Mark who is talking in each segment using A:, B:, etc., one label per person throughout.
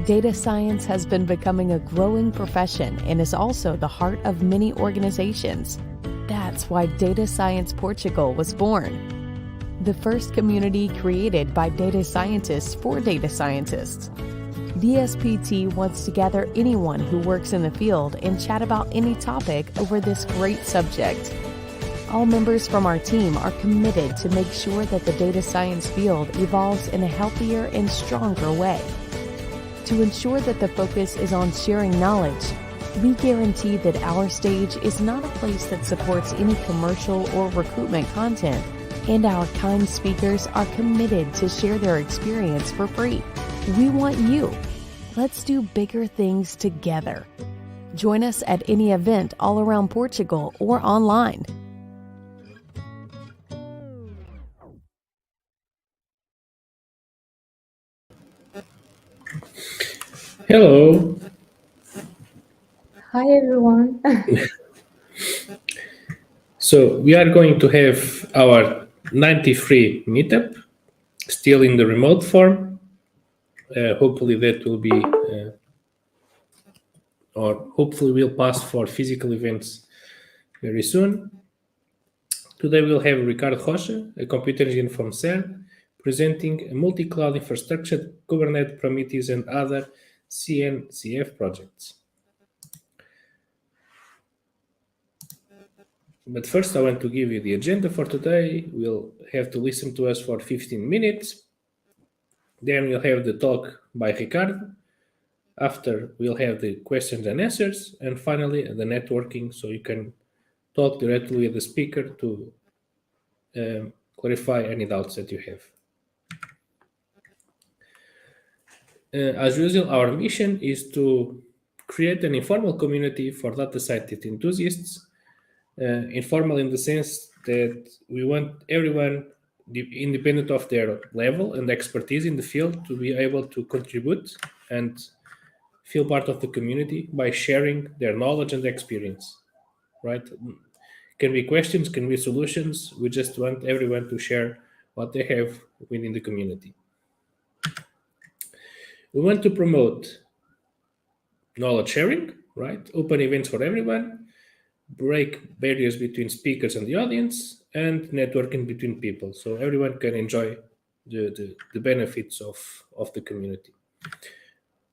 A: Data science has been becoming a growing profession and is also the heart of many organizations. That's why Data Science Portugal was born. The first community created by data scientists for data scientists. DSPT wants to gather anyone who works in the field and chat about any topic over this great subject. All members from our team are committed to make sure that the data science field evolves in a healthier and stronger way. To ensure that the focus is on sharing knowledge, we guarantee that our stage is not a place that supports any commercial or recruitment content, and our kind speakers are committed to share their experience for free. We want you. Let's do bigger things together. Join us at any event all around Portugal or online.
B: Hello.
C: Hi, everyone.
B: So we are going to have our 93 meetup, still in the remote form. Hopefully that will be, or hopefully we'll pass for physical events very soon. Today we'll have Ricardo Rocha, a computer engineer from CERN, presenting a multi-cloud infrastructure, Kubernetes, Prometheus, and other CNCF projects. But first, I want to give you the agenda for today. We'll have to listen to us for 15 minutes. Then we'll have the talk by Ricardo. After, we'll have the questions and answers. And finally, the networking, so you can talk directly with the speaker to clarify any doubts that you have. As usual, our mission is to create an informal community for data scientist enthusiasts. Informal in the sense that we want everyone, independent of their level and expertise in the field, to be able to contribute and feel part of the community by sharing their knowledge and experience, right? Can be questions, can be solutions. We just want everyone to share what they have within the community. We want to promote knowledge sharing, right? Open events for everyone, break barriers between speakers and the audience, and networking between people, so everyone can enjoy the benefits of the community.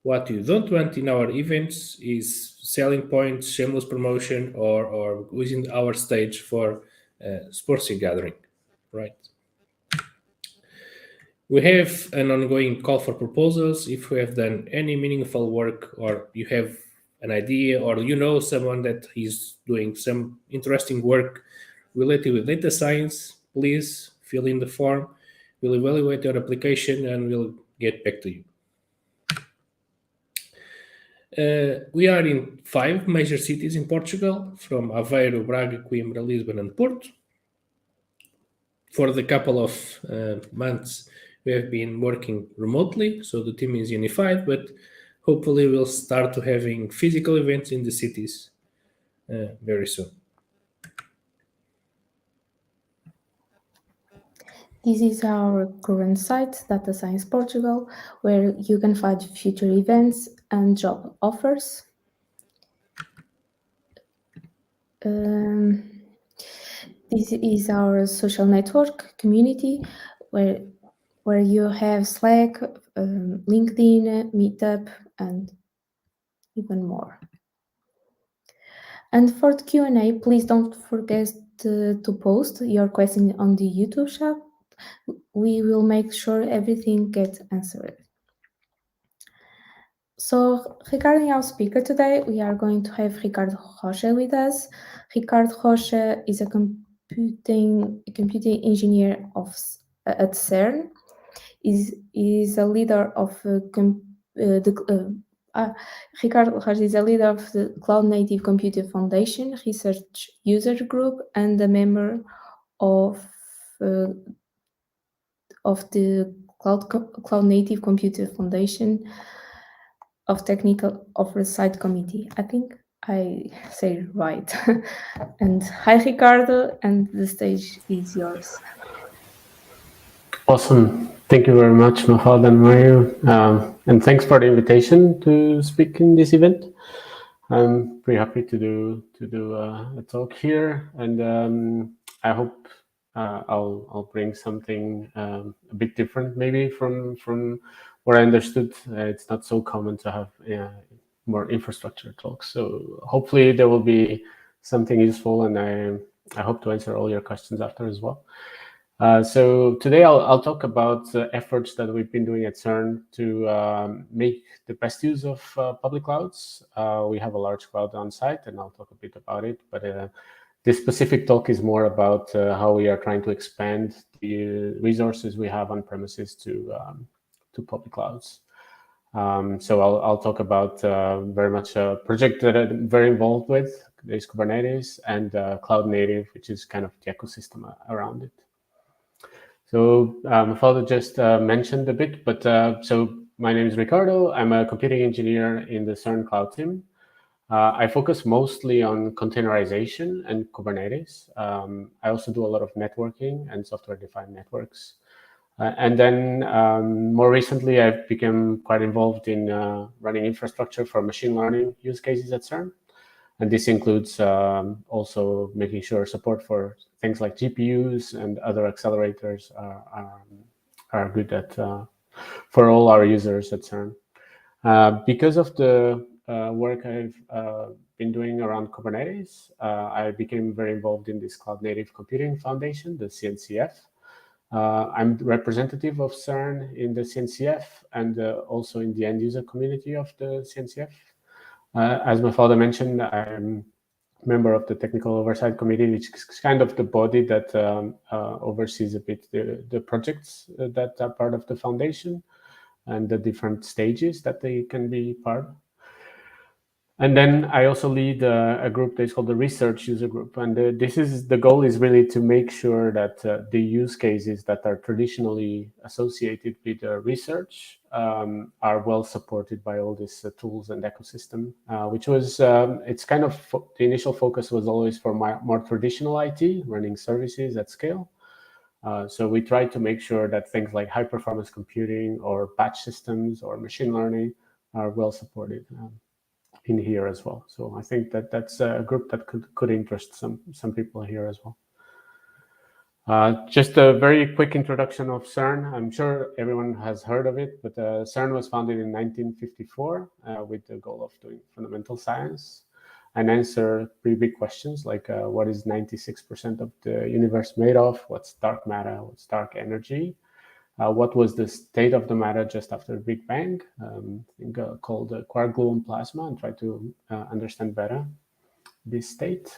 B: What you don't want in our events is selling points, shameless promotion, or using our stage for sports gathering, right? We have an ongoing call for proposals. If you have done any meaningful work, or you have an idea, or you know someone that is doing some interesting work related with data science, please fill in the form. We'll evaluate your application and we'll get back to you. We are in 5 major cities in Portugal, from Aveiro, Braga, Coimbra, Lisbon, and Porto. For the couple of months, we have been working remotely, so the team is unified, but hopefully we'll start to having physical events in the cities very soon.
C: This is our current site, Data Science Portugal, where you can find future events and job offers. This is our social network community, where you have Slack, LinkedIn, Meetup, and even more. And for the Q&A, please don't forget to post your question on the YouTube chat. We will make sure everything gets answered. So regarding our speaker today, we are going to have Ricardo Rocha with us. Ricardo Rocha is a computing engineer at CERN. Is a leader of Ricardo Rocha is a leader of the Cloud Native Computing Foundation Research User Group and a member of the Cloud Native Computing Foundation of Technical Oversight Committee. I think I say it right. And hi, Ricardo, and the stage is yours.
D: Awesome. Thank you very much, Mahad and Mario. And thanks for the invitation to speak in this event. I'm pretty happy to do a talk here, and I hope I'll bring something a bit different, maybe from what I understood. It's not so common to have more infrastructure talks, so hopefully there will be something useful, and I hope to answer all your questions after as well. So today I'll talk about efforts that we've been doing at CERN to make the best use of public clouds. We have a large cloud on site, and I'll talk a bit about it. But this specific talk is more about how we are trying to expand the resources we have on premises to public clouds. So I'll talk about very much a project that I'm very involved with. There's Kubernetes and Cloud Native, which is kind of the ecosystem around it. So my father just mentioned a bit, but so my name is Ricardo. I'm a computing engineer in the CERN Cloud team. I focus mostly on containerization and Kubernetes. I also do a lot of networking and software-defined networks. And then more recently, I've become quite involved in running infrastructure for machine learning use cases at CERN. And this includes also making sure support for things like GPUs and other accelerators are good at for all our users at CERN. Because of the work I've been doing around Kubernetes, I became very involved in this Cloud Native Computing Foundation, the CNCF. I'm the representative of CERN in the CNCF and also in the end user community of the CNCF. As my father mentioned, I'm a member of the Technical Oversight Committee, which is kind of the body that oversees a bit the projects that are part of the foundation and the different stages that they can be part of. And then I also lead a group that is called the Research User Group. And the goal is really to make sure that the use cases that are traditionally associated with research are well supported by all these tools and ecosystem, which was, it's kind of, the initial focus was always for more traditional IT, running services at scale. So we try to make sure that things like high performance computing or batch systems or machine learning are well supported. In here as well. So I think that that's a group that could interest some people here as well. Just a very quick introduction of CERN. I'm sure everyone has heard of it, but CERN was founded in 1954 with the goal of doing fundamental science and answer pretty big questions like what is 96% of the universe made of? What's dark matter? What's dark energy? What was the state of the matter just after the Big Bang, called quark gluon plasma, and try to understand better this state.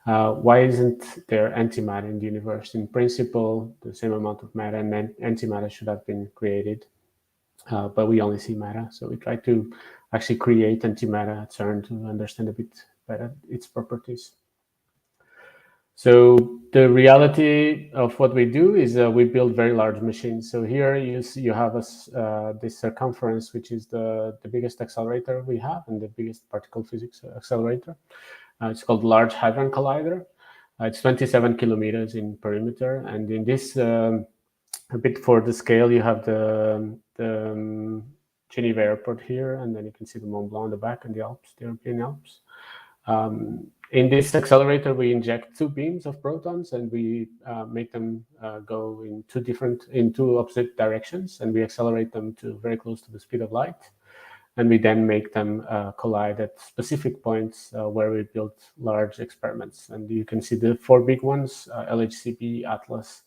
D: Why isn't there antimatter in the universe? In principle, the same amount of matter and antimatter should have been created, but we only see matter. So we try to actually create antimatter at CERN to understand a bit better its properties. So the reality of what we do is we build very large machines. So here you have this circumference, which is the biggest accelerator we have and the biggest particle physics accelerator. It's called Large Hadron Collider. It's 27 kilometers in perimeter. And in this, a bit for the scale, you have the Geneva Airport here, and then you can see the Mont Blanc on the back and the Alps, the European Alps. In this accelerator, we inject two beams of protons, and we make them go in two opposite directions, and we accelerate them to very close to the speed of light. And we then make them collide at specific points where we built large experiments. And you can see the four big ones, LHCb, Atlas,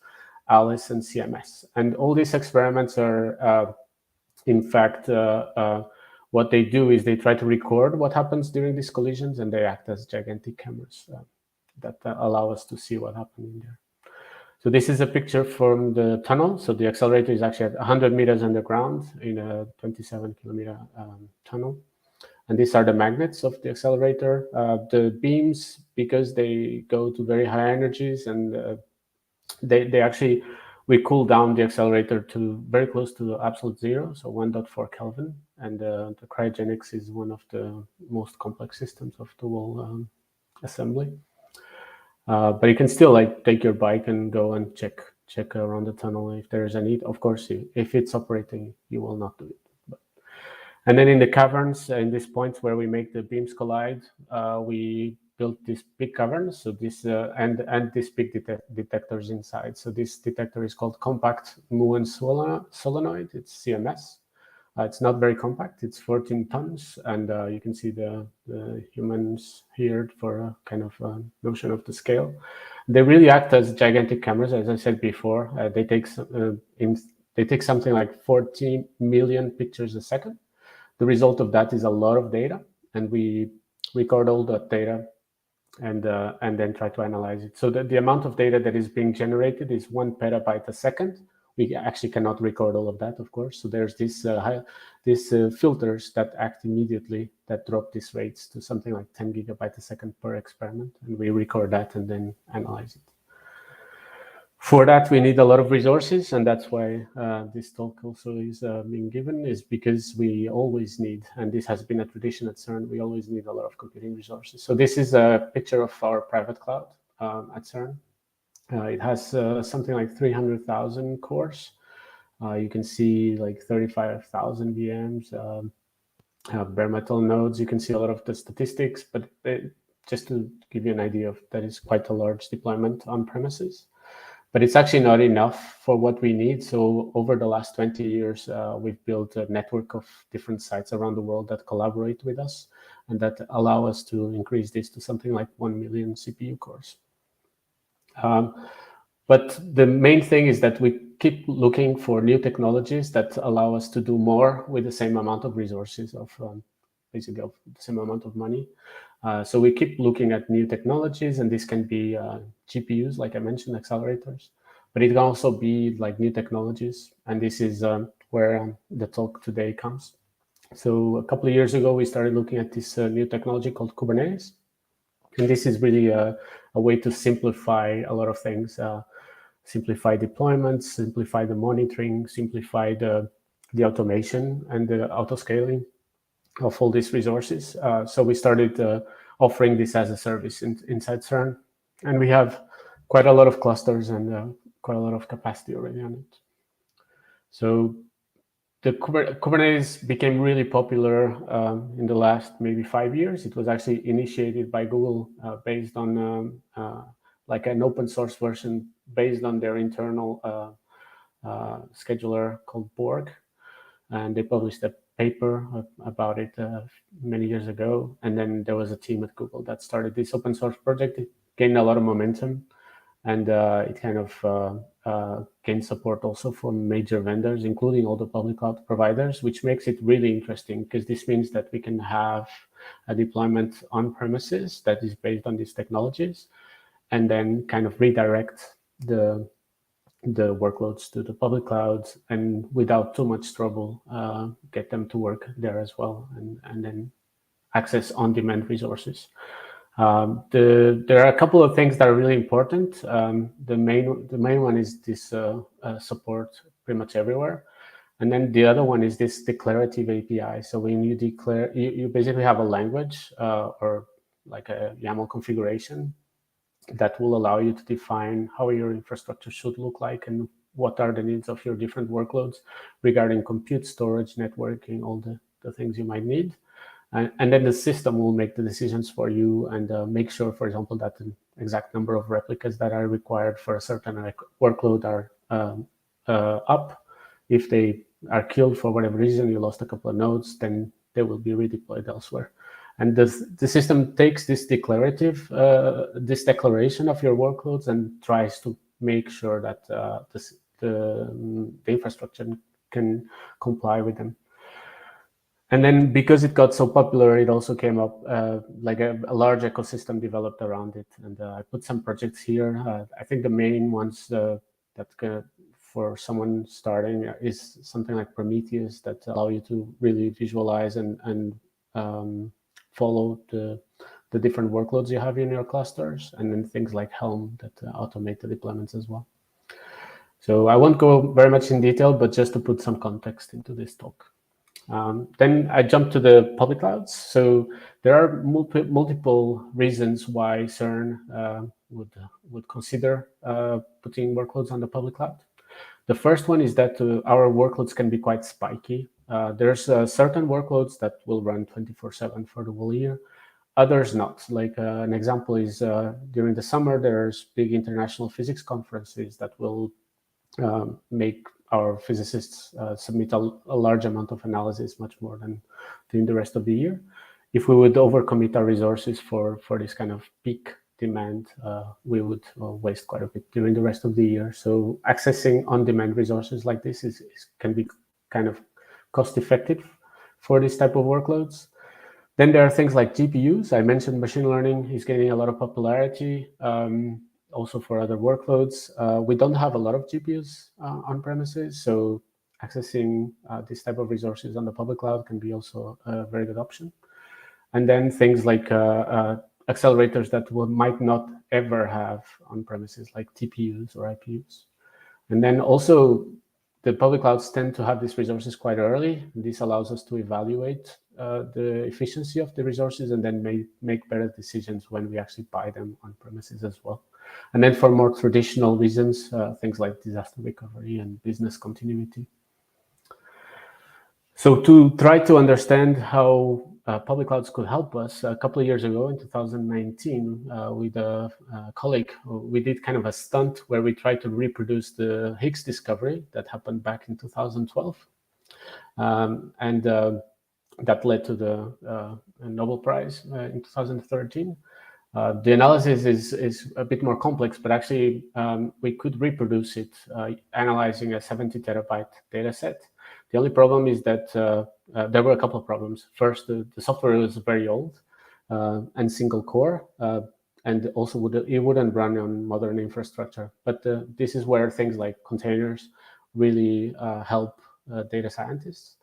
D: ALICE, and CMS. And all these experiments are, in fact, what they do is they try to record what happens during these collisions, and they act as gigantic cameras that allow us to see what happened in there. So this is a picture from the tunnel. So the accelerator is actually at 100 meters underground in a 27-kilometer tunnel. And these are the magnets of the accelerator. The beams, because they go to very high energies, and they actually, we cool down the accelerator to very close to absolute zero, so 1.4 Kelvin. And the cryogenics is one of the most complex systems of the whole assembly. But you can still like take your bike and go and check check around the tunnel if there is a need. Of course, if it's operating, you will not do it. And then in the caverns, in these points where we make the beams collide, we built this big cavern. So this and this big detectors inside. So this detector is called compact muon solenoid. It's CMS. It's not very compact. It's 14 tons, and you can see the humans here for a kind of notion of the scale. They really act as gigantic cameras, as I said before. They take something like 40 million pictures a second. The result of that is a lot of data, and we record all that data and then try to analyze it. So the amount of data that is being generated is 1 petabyte a second. We actually cannot record all of that, of course. So there's these filters that act immediately that drop these rates to something like 10 gigabytes a second per experiment, and we record that and then analyze it. For that, we need a lot of resources, and that's why this talk also is being given, is because we always need, and this has been a tradition at CERN, we always need a lot of computing resources. So this is a picture of our private cloud at CERN. It has something like 300,000 cores. You can see like 35,000 VMs, bare metal nodes. You can see a lot of the statistics, but just to give you an idea of that is quite a large deployment on premises. But it's actually not enough for what we need. So over the last 20 years, we've built a network of different sites around the world that collaborate with us and that allow us to increase this to something like 1 million CPU cores. But the main thing is that we keep looking for new technologies that allow us to do more with the same amount of resources, basically of the same amount of money. So we keep looking at new technologies, and this can be GPUs, like I mentioned, accelerators, but it can also be like new technologies. And this is where the talk today comes. So a couple of years ago, we started looking at this new technology called Kubernetes. And this is really a way to simplify a lot of things, simplify deployments, simplify the monitoring, simplify the automation and the auto-scaling of all these resources. So we started offering this as a service inside CERN. And we have quite a lot of clusters and quite a lot of capacity already on it. So the Kubernetes became really popular in the last maybe 5 years. It was actually initiated by Google based on like an open source version based on their internal scheduler called Borg. And they published a paper about it many years ago. And then there was a team at Google that started this open source project. It gained a lot of momentum, and it kind of gained support also from major vendors, including all the public cloud providers, which makes it really interesting because this means that we can have a deployment on premises that is based on these technologies, and then kind of redirect the workloads to the public clouds, and without too much trouble, get them to work there as well, and then access on-demand resources. There are a couple of things that are really important. The main one is this support pretty much everywhere. And then the other one is this declarative API. So when you declare, you basically have a language or like a YAML configuration that will allow you to define how your infrastructure should look like and what are the needs of your different workloads regarding compute, storage, networking, all the things you might need. And then the system will make the decisions for you and make sure, for example, that the exact number of replicas that are required for a certain workload are up. If they are killed for whatever reason, you lost a couple of nodes, then they will be redeployed elsewhere. And the system takes this declaration of your workloads and tries to make sure that the infrastructure can comply with them. And then because it got so popular, it also came up like a large ecosystem developed around it. And I put some projects here. I think the main ones that for someone starting is something like Prometheus that allow you to really visualize and follow the different workloads you have in your clusters, and then things like Helm that automate the deployments as well. So I won't go very much in detail, but just to put some context into this talk. Then I jump to the public clouds. So there are multiple reasons why CERN would consider putting workloads on the public cloud. The first one is that our workloads can be quite spiky. There's certain workloads that will run 24/7 for the whole year, others not. Like an example is during the summer, there's big international physics conferences that will make our physicists submit a large amount of analysis, much more than during the rest of the year. If we would overcommit our resources for this kind of peak demand, we would waste quite a bit during the rest of the year. So accessing on-demand resources like this can be kind of cost-effective for this type of workloads. Then there are things like GPUs. I mentioned machine learning is gaining a lot of popularity, also for other workloads. We don't have a lot of GPUs on premises, so accessing this type of resources on the public cloud can be also a very good option. And then things like accelerators that we might not ever have on premises, like TPUs or IPUs. And then also the public clouds tend to have these resources quite early. This allows us to evaluate the efficiency of the resources and then make better decisions when we actually buy them on premises as well. And then for more traditional reasons, things like disaster recovery and business continuity. So to try to understand how public clouds could help us, a couple of years ago in 2019, with a colleague, we did kind of a stunt where we tried to reproduce the Higgs discovery that happened back in 2012. That led to the Nobel Prize in 2013. The analysis is a bit more complex, but actually we could reproduce it analyzing a 70 terabyte data set. The only problem is that there were a couple of problems. First, the software was very old and single core, and also it wouldn't run on modern infrastructure. But this is where things like containers really help data scientists,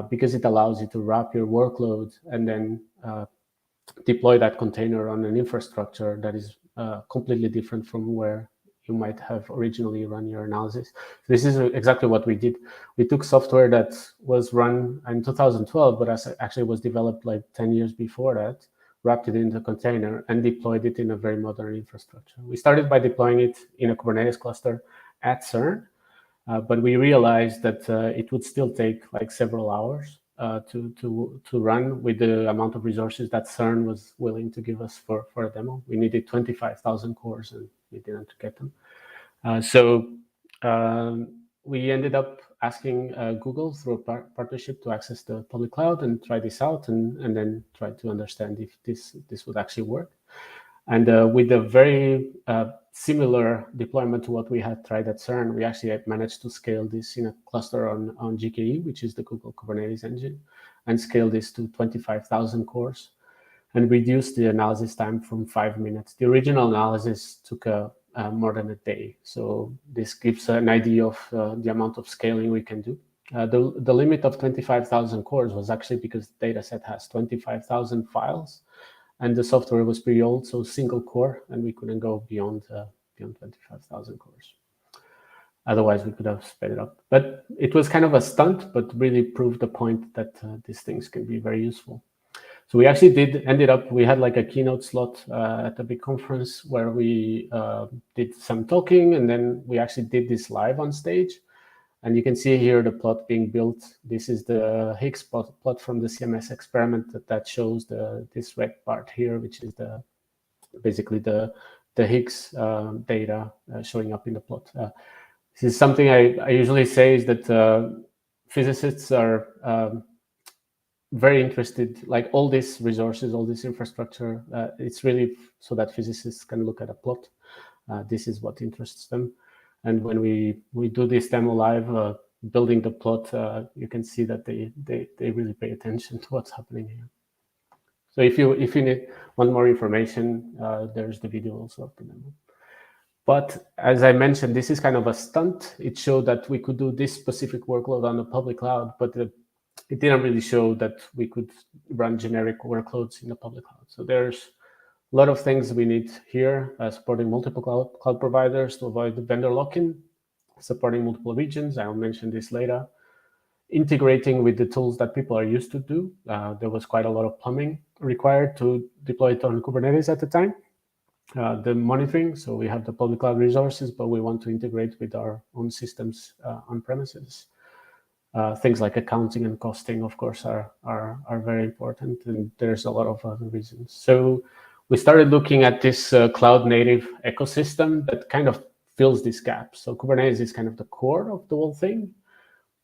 D: because it allows you to wrap your workload and then deploy that container on an infrastructure that is completely different from where you might have originally run your analysis. This is exactly what we did. We took software that was run in 2012, but actually was developed like 10 years before that, wrapped it in the container and deployed it in a very modern infrastructure. We started by deploying it in a Kubernetes cluster at CERN, but we realized that it would still take like several hours to run with the amount of resources that CERN was willing to give us for a demo. We needed 25,000 cores and we didn't get them. So we ended up asking Google through a partnership to access the public cloud and try this out and then try to understand if this would actually work. And with a very similar deployment to what we had tried at CERN, we actually had managed to scale this in a cluster on GKE, which is the Google Kubernetes engine, and scale this to 25,000 cores and reduce the analysis time from 5 minutes. The original analysis took more than a day. So this gives an idea of the amount of scaling we can do. The limit of 25,000 cores was actually because the data set has 25,000 files. And the software was pretty old, so single core, and we couldn't go beyond 25,000 cores. Otherwise, we could have sped it up. But it was kind of a stunt, but really proved the point that these things can be very useful. So we actually we had like a keynote slot at a big conference where we did some talking, and then we actually did this live on stage. And you can see here the plot being built. This is the Higgs plot from the CMS experiment that shows this red part here, which is basically the Higgs data showing up in the plot. This is something I usually say is that physicists are very interested, like all these resources, all this infrastructure, it's really so that physicists can look at a plot. This is what interests them. And when we do this demo live, building the plot, you can see that they really pay attention to what's happening here. So if you need want more information, there's the video also of the demo. But as I mentioned, this is kind of a stunt. It showed that we could do this specific workload on the public cloud, but it didn't really show that we could run generic workloads in the public cloud. So there's a lot of things we need here, supporting multiple cloud providers to avoid the vendor lock-in, supporting multiple regions. I'll mention this later. integrating with the tools that people are used to do. There was quite a lot of plumbing required to deploy it on Kubernetes at the time. The monitoring, so we have the public cloud resources, but we want to integrate with our own systems on premises. Things like accounting and costing, of course, are very important, and there's a lot of other reasons. So we started looking at this cloud native ecosystem that kind of fills this gap. So Kubernetes is kind of the core of the whole thing,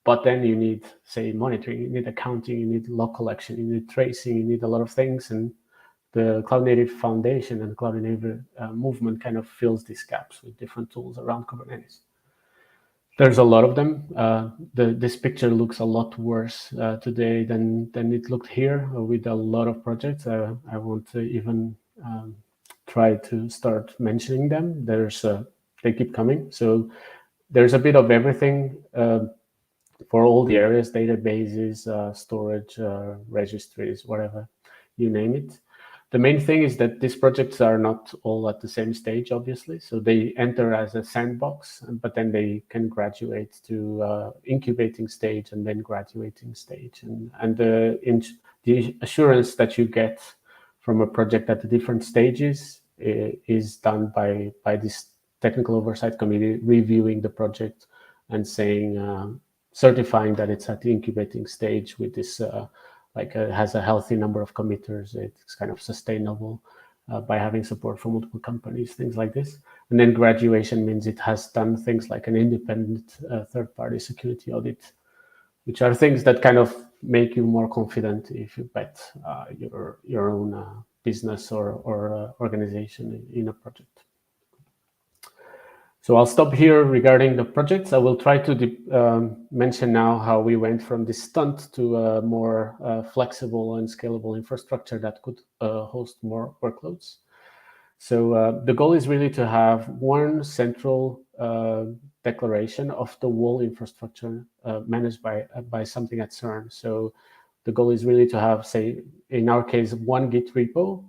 D: but then you need, say, monitoring, you need accounting, you need log collection, you need tracing, you need a lot of things, and the cloud native foundation and the cloud native movement kind of fills these gaps with different tools around Kubernetes. There's a lot of them. This picture looks a lot worse today than it looked here with a lot of projects. I won't even try to start mentioning them. They keep coming. So there's a bit of everything for all the areas, databases, storage, registries, whatever, you name it. The main thing is that these projects are not all at the same stage, obviously. So they enter as a sandbox, but then they can graduate to incubating stage and then graduating stage. And the assurance that you get from a project at the different stages is done by this technical oversight committee reviewing the project and saying, certifying that it's at the incubating stage with this has a healthy number of committers. It's kind of sustainable by having support from multiple companies, things like this. And then graduation means it has done things like an independent third-party security audit, which are things that kind of make you more confident if you bet your own business or organization in a project. So I'll stop here regarding the projects. I will try to mention now how we went from this stunt to a more flexible and scalable infrastructure that could host more workloads. So the goal is really to have one central declaration of the whole infrastructure managed by something at CERN. So the goal is really to have, say, in our case, one Git repo,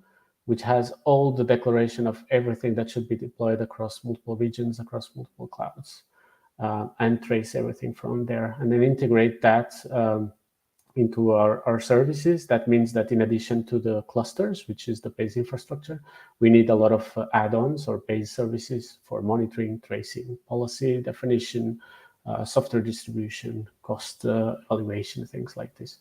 D: which has all the declaration of everything that should be deployed across multiple regions, across multiple clouds, and trace everything from there. And then integrate that into our services. That means that in addition to the clusters, which is the base infrastructure, we need a lot of add-ons or base services for monitoring, tracing, policy definition, software distribution, cost evaluation, things like this.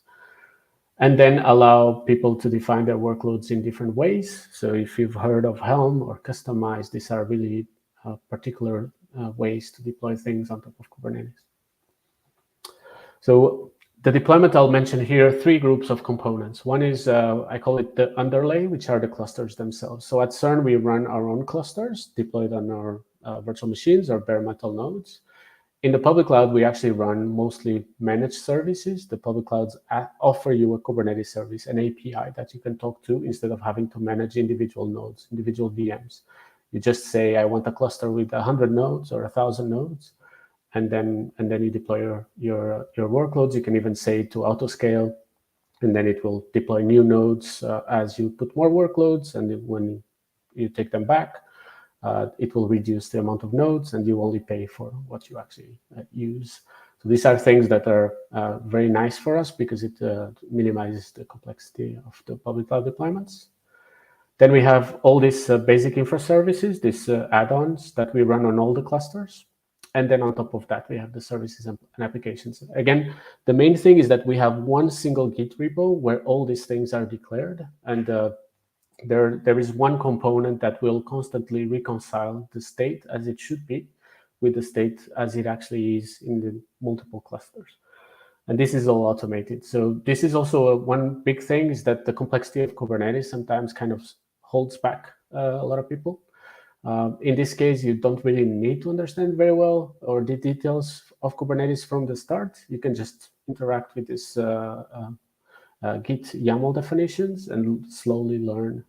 D: And then allow people to define their workloads in different ways. So if you've heard of Helm or Customize, these are really particular ways to deploy things on top of Kubernetes. So the deployment, I'll mention here 3 groups of components. One is, I call it the underlay, which are the clusters themselves. So at CERN, we run our own clusters deployed on our virtual machines or bare metal nodes. In the public cloud, we actually run mostly managed services. The public clouds offer you a Kubernetes service, an API that you can talk to instead of having to manage individual nodes, individual VMs. You just say, I want a cluster with 100 nodes or 1,000 nodes, and then you deploy your workloads. You can even say to autoscale, and then it will deploy new nodes as you put more workloads, and when you take them back, it will reduce the amount of nodes, and you only pay for what you actually use. So these are things that are very nice for us because it minimizes the complexity of the public cloud deployments. Then we have all these basic infra services, these add-ons that we run on all the clusters. And then on top of that, we have the services and applications. Again, the main thing is that we have one single Git repo where all these things are declared, and there is one component that will constantly reconcile the state as it should be with the state as it actually is in the multiple clusters. And this is all automated. So this is also one big thing, is that the complexity of Kubernetes sometimes kind of holds back a lot of people. In this case, you don't really need to understand very well or the details of Kubernetes from the start. You can just interact with this Git YAML definitions and slowly learn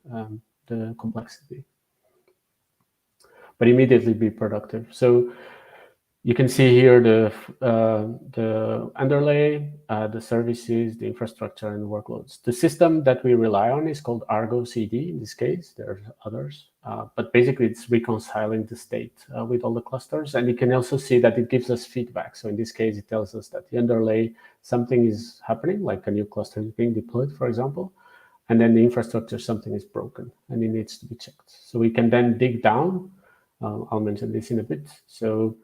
D: the complexity, but immediately be productive. So You can see here the underlay, the services, the infrastructure, and workloads. The system that we rely on is called Argo CD in this case. There are others, but basically it's reconciling the state with all the clusters. And you can also see that it gives us feedback. So in this case, it tells us that the underlay, something is happening, like a new cluster is being deployed, for example. And then the infrastructure, something is broken and it needs to be checked. So we can then dig down. I'll mention this in a bit. So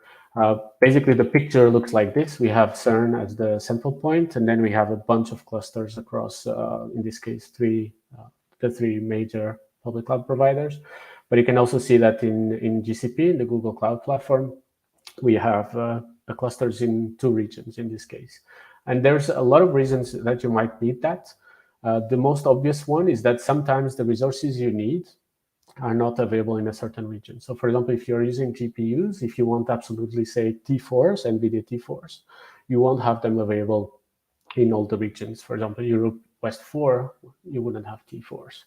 D: basically, the picture looks like this. We have CERN as the central point, and then we have a bunch of clusters across, in this case, the three major public cloud providers. But you can also see that in GCP, in the Google Cloud Platform, we have the clusters in 2 regions in this case. And there's a lot of reasons that you might need that. The most obvious one is that sometimes the resources you need are not available in a certain region. So for example, if you're using GPUs, if you want absolutely, say, T4s, NVIDIA T4s, you won't have them available in all the regions. For example, Europe West 4, you wouldn't have T4s.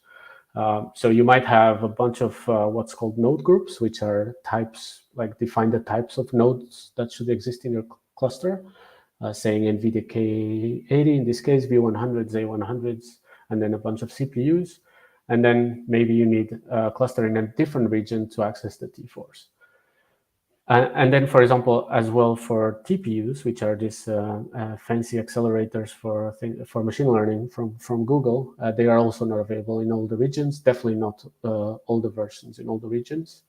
D: So you might have a bunch of what's called node groups, which are types, like define the types of nodes that should exist in your cluster, saying NVIDIA K80, in this case, V100s, A100s, and then a bunch of CPUs. And then maybe you need a cluster in a different region to access the T4s. And then, for example, as well for TPUs, which are these fancy accelerators for machine learning from Google, they are also not available in all the regions, definitely not all the versions in all the regions.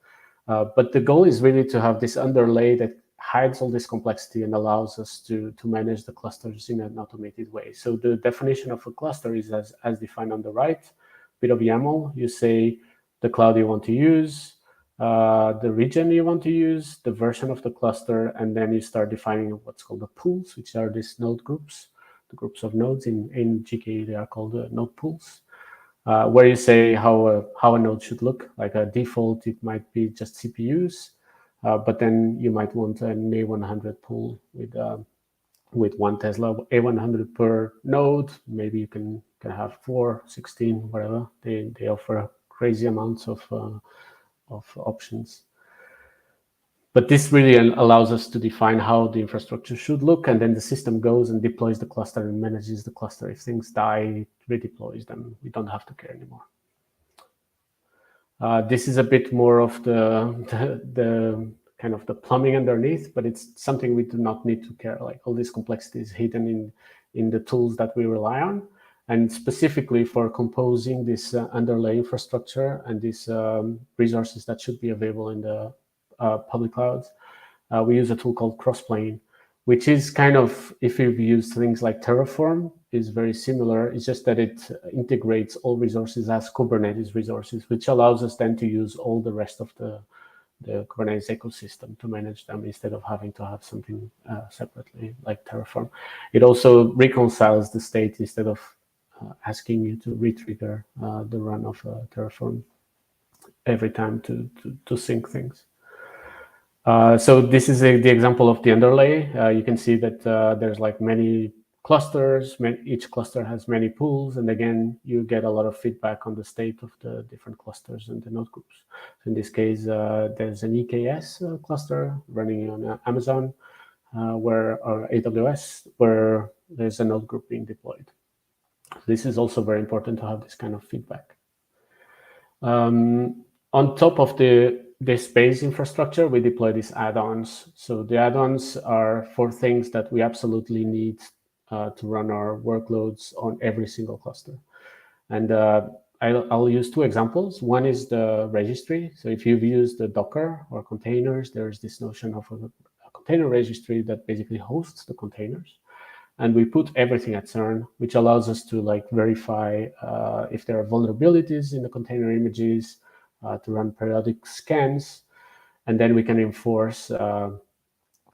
D: But the goal is really to have this underlay that hides all this complexity and allows us to manage the clusters in an automated way. So the definition of a cluster is as defined on the right. Bit of YAML, you say the cloud you want to use, the region you want to use, the version of the cluster, and then you start defining what's called the pools, which are these node groups, the groups of nodes. In GKE, they are called node pools, where you say how a node should look. Like a default, it might be just CPUs, but then you might want an A100 pool with 1 Tesla A100 per node. Maybe you can have 4, 16, whatever. They offer crazy amounts of options. But this really allows us to define how the infrastructure should look, and then the system goes and deploys the cluster and manages the cluster. If things die, it redeploys them. We don't have to care anymore. This is a bit more of the kind of the plumbing underneath, but it's something we do not need to care. Like all this complexity is hidden in the tools that we rely on. And specifically for composing this underlay infrastructure and these resources that should be available in the public clouds, we use a tool called Crossplane, which is kind of, if you've used things like Terraform, is very similar. It's just that it integrates all resources as Kubernetes resources, which allows us then to use all the rest of the Kubernetes ecosystem to manage them instead of having to have something separately like Terraform. It also reconciles the state instead of asking you to retrigger the run of Terraform every time to sync things. So this is the example of the underlay. You can see that there's like many clusters. Each cluster has many pools, and again, you get a lot of feedback on the state of the different clusters and the node groups. So in this case, there's an EKS cluster running on Amazon, or AWS, where there's a node group being deployed. This is also very important to have this kind of feedback. On top of this base infrastructure, we deploy these add-ons. So the add-ons are for things that we absolutely need to run our workloads on every single cluster. And I'll use 2 examples. One is the registry. So if you've used the Docker or containers, there's this notion of a container registry that basically hosts the containers. And we put everything at CERN, which allows us to like verify if there are vulnerabilities in the container images, to run periodic scans, and then we can enforce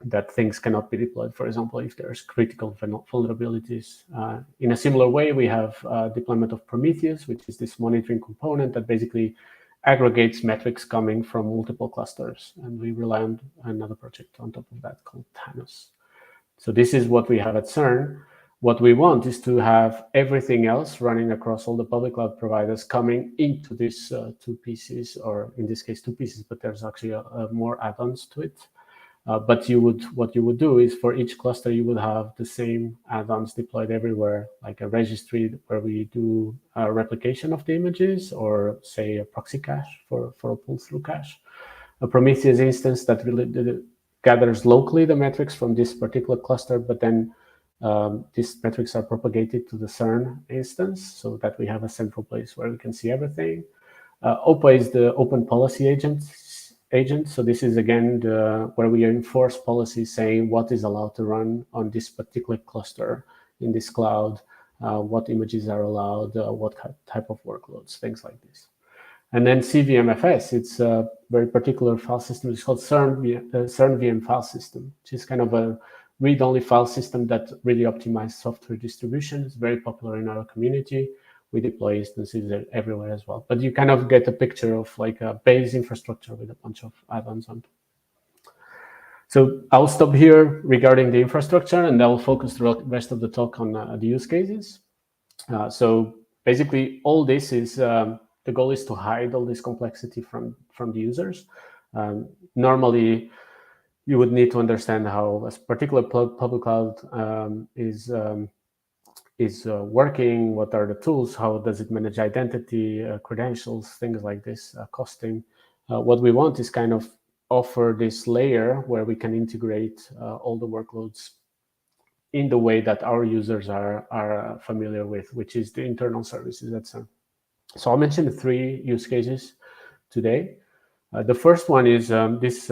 D: that things cannot be deployed. For example, if there's critical vulnerabilities. In a similar way, we have deployment of Prometheus, which is this monitoring component that basically aggregates metrics coming from multiple clusters. And we rely on another project on top of that called Thanos. So this is what we have at CERN. What we want is to have everything else running across all the public cloud providers coming into these 2 pieces, or in this case 2 pieces, but there's actually more add-ons to it. But what you would do is for each cluster, you would have the same add-ons deployed everywhere, like a registry where we do a replication of the images, or say a proxy cache for a pull-through cache. A Prometheus instance that really gathers locally the metrics from this particular cluster, but then these metrics are propagated to the CERN instance so that we have a central place where we can see everything. OPA is the open policy agent. So this is again where we enforce policies saying what is allowed to run on this particular cluster in this cloud, what images are allowed, what type of workloads, things like this. And then CVMFS, it's a very particular file system. It's called CERN VM file system, which is kind of a read-only file system that really optimizes software distribution. It's very popular in our community. We deploy instances everywhere as well. But you kind of get a picture of like a base infrastructure with a bunch of add-ons on. So I'll stop here regarding the infrastructure, and I'll focus the rest of the talk on the use cases. So basically, all this is the goal is to hide all this complexity from the users. Normally, you would need to understand how a particular public cloud is working, what are the tools, how does it manage identity, credentials, things like this, costing. What we want is kind of offer this layer where we can integrate all the workloads in the way that our users are familiar with, which is the internal services. So I'll mention the 3 use cases today. The first one is this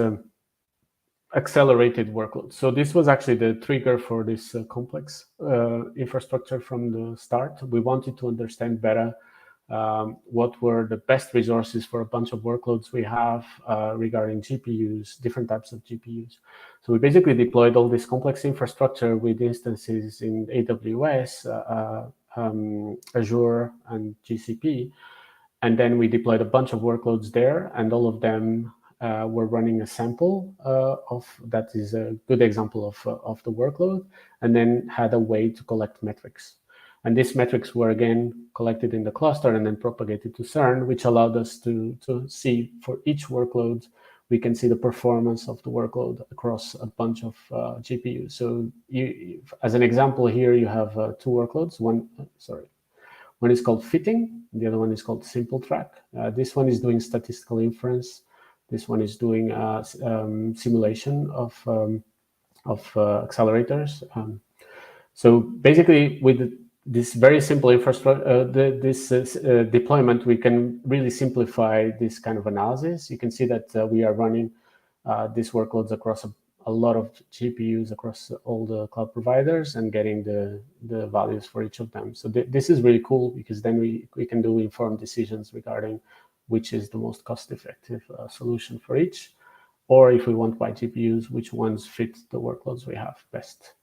D: accelerated workload. So this was actually the trigger for this complex infrastructure from the start. We wanted to understand better what were the best resources for a bunch of workloads we have regarding GPUs, different types of GPUs. So we basically deployed all this complex infrastructure with instances in AWS, Azure, and GCP. And then we deployed a bunch of workloads there, and all of them were running a sample of that is a good example of the workload, and then had a way to collect metrics. And these metrics were again collected in the cluster and then propagated to CERN, which allowed us to see for each workload, we can see the performance of the workload across a bunch of GPUs. So as an example here, you have 2 workloads. One is called fitting, the other one is called simple track. This one is doing statistical inference. This one is doing simulation of accelerators. So basically, with this very simple infrastructure, this deployment, we can really simplify this kind of analysis. You can see that we are running these workloads across a lot of GPUs across all the cloud providers and getting the values for each of them. So this is really cool because then we can do informed decisions regarding which is the most cost-effective solution for each, or if we want by GPUs, which ones fit the workloads we have best.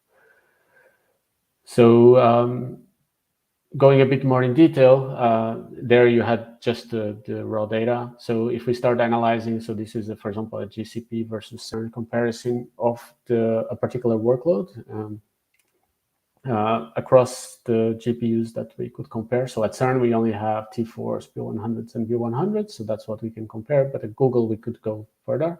D: So going a bit more in detail, there you had just the raw data. So if we start analyzing, so this is, for example, a GCP versus CERN comparison of a particular workload across the GPUs that we could compare. So at CERN, we only have T4s, B100s, and B100s. So that's what we can compare. But at Google, we could go further.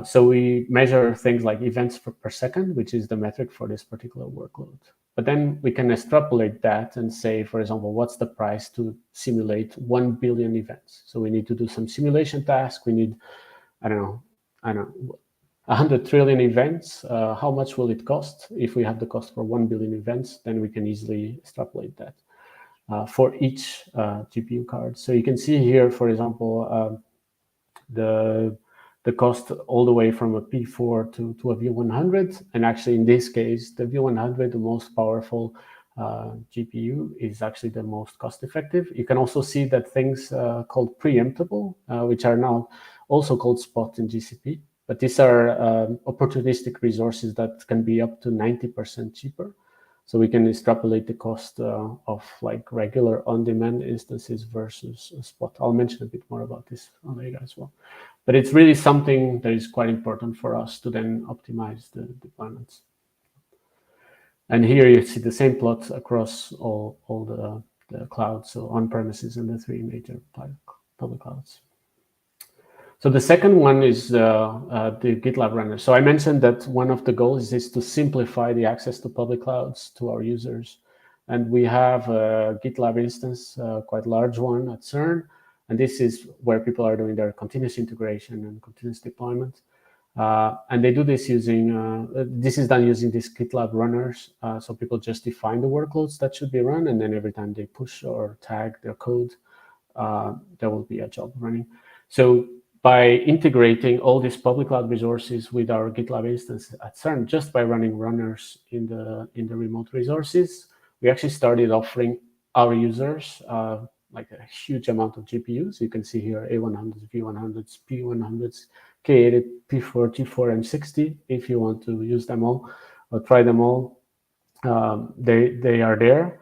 D: So we measure things like events per second, which is the metric for this particular workload. But then we can extrapolate that and say, for example, what's the price to simulate 1 billion events? So we need to do some simulation task. We need, I don't know, 100 trillion events. How much will it cost? If we have the cost for 1 billion events, then we can easily extrapolate that for each GPU card. So you can see here, for example, the cost all the way from a P4 to a V100. And actually, in this case, the V100, the most powerful GPU, is actually the most cost-effective. You can also see that things called preemptible, which are now also called spot in GCP. But these are opportunistic resources that can be up to 90% cheaper. So we can extrapolate the cost of like regular on-demand instances versus a spot. I'll mention a bit more about this later as well. But it's really something that is quite important for us to then optimize the deployments. And here you see the same plot across all the clouds, so on-premises and the 3 major public clouds. So the second one is the GitLab runner. So I mentioned that one of the goals is to simplify the access to public clouds to our users. And we have a GitLab instance, quite large one at CERN. And this is where people are doing their continuous integration and continuous deployment. And they do this using, this is done using these GitLab runners. So people just define the workloads that should be run. And then every time they push or tag their code, there will be a job running. So by integrating all these public cloud resources with our GitLab instance at CERN, just by running runners in the remote resources, we actually started offering our users like a huge amount of GPUs. You can see here A100s, V100s, P100s, K80, P4, T4, and 60. If you want to use them all or try them all, they are there.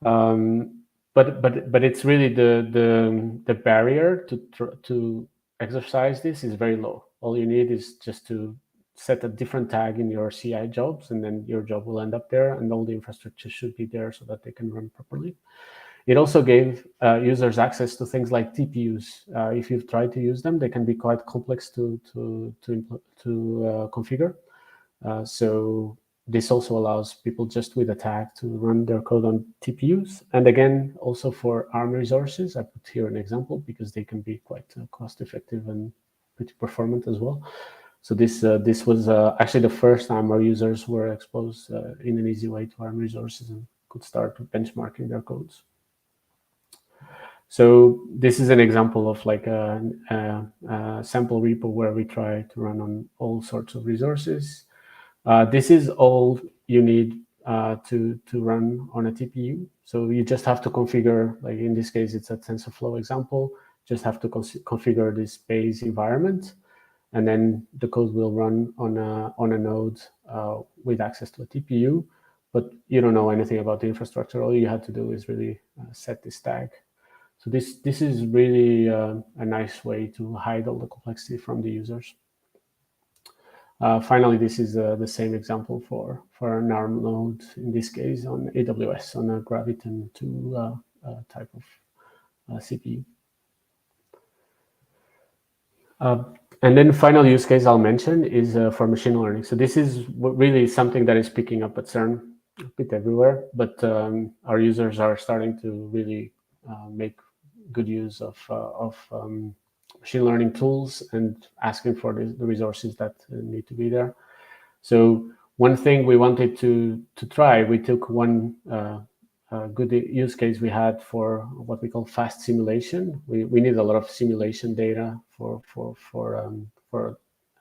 D: But it's really the barrier to exercise this is very low. All you need is just to set a different tag in your CI jobs, and then your job will end up there, and all the infrastructure should be there so that they can run properly. It also gave users access to things like TPUs. If you've tried to use them, they can be quite complex to configure. So this also allows people just with a tag to run their code on TPUs. And again, also for ARM resources, I put here an example because they can be quite cost effective and pretty performant as well. So this was actually the first time our users were exposed in an easy way to ARM resources and could start benchmarking their codes. So this is an example of like a sample repo where we try to run on all sorts of resources. This is all you need to run on a TPU. So you just have to configure, like in this case, it's a TensorFlow example, just have to configure this base environment, and then the code will run on a node with access to a TPU, but you don't know anything about the infrastructure. All you have to do is really set this tag. So this is really a nice way to hide all the complexity from the users. Finally, this is the same example for an ARM node, in this case on AWS, on a Graviton 2 type of CPU. And then final use case I'll mention is for machine learning. So this is really something that is picking up at CERN a bit everywhere, but our users are starting to really make good use of machine learning tools and asking for the resources that need to be there. So one thing we wanted to try, we took one good use case we had for what we call fast simulation. We need a lot of simulation data for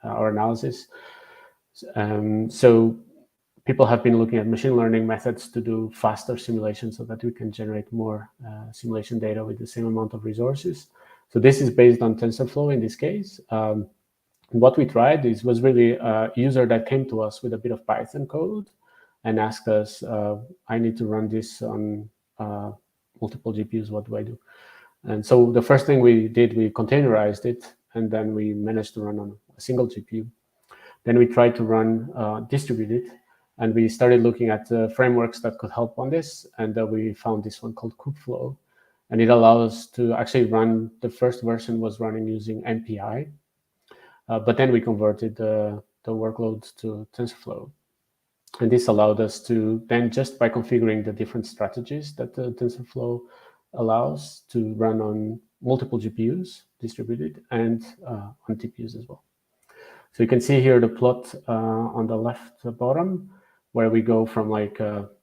D: our analysis. So people have been looking at machine learning methods to do faster simulations so that we can generate more simulation data with the same amount of resources. So this is based on TensorFlow in this case. What we tried was really a user that came to us with a bit of Python code and asked us, I need to run this on multiple GPUs, what do I do? And so the first thing we did, we containerized it, and then we managed to run on a single GPU. Then we tried to run distributed, and we started looking at frameworks that could help on this, and we found this one called Kubeflow. And it allows us to actually run, the first version was running using MPI, but then we converted the workload to TensorFlow. And this allowed us to then, just by configuring the different strategies that the TensorFlow allows, to run on multiple GPUs, distributed, and on TPUs as well. So you can see here the plot on the left bottom, where we go from like